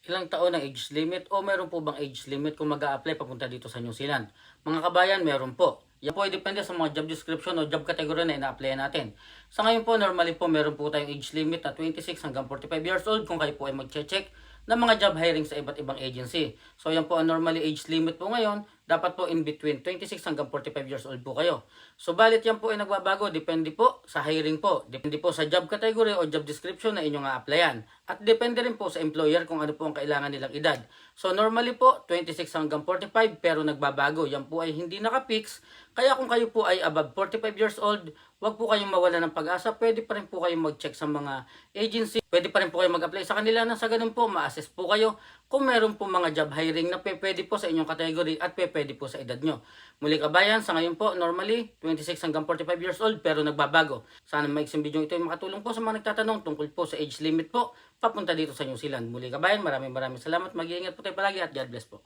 Ilang taon ang age limit o meron po bang age limit kung mag-a-apply papunta dito sa New Zealand? Mga kabayan, meron po. Yan po ay depende sa mga job description o job category na ina-apply natin. Sa ngayon po, normally po meron po tayong age limit na 26 hanggang 45 years old kung kayo po ay mag-check ng mga job hiring sa iba't ibang agency. So yan po ang normally age limit po ngayon. Dapat po in between 26 hanggang 45 years old po kayo. So balit yan po ay nagbabago. Depende po sa hiring po. Depende po sa job category o job description na inyong a-applyan. At depende rin po sa employer kung ano po ang kailangan nilang edad. So normally po 26 hanggang 45 pero nagbabago. Yan po ay hindi naka-fix. Kaya kung kayo po ay above 45 years old, wag po kayong mawala ng pag-asa. Pwede pa rin po kayong mag-check sa mga agency. Pwede pa rin po kayong mag-apply sa kanila na sa ganun po ma-assess po kayo kung meron po mga job hiring na pwede po sa inyong category at pwede po sa edad nyo. Muli kabayan, sa ngayon po, normally 26 hanggang 45 years old pero nagbabago. Sana maiksing video ito ay makatulong po sa mga nagtatanong tungkol po sa age limit po papunta dito sa New Zealand. Muli kabayan, maraming salamat. Mag-iingat po tayo palagi at God bless po.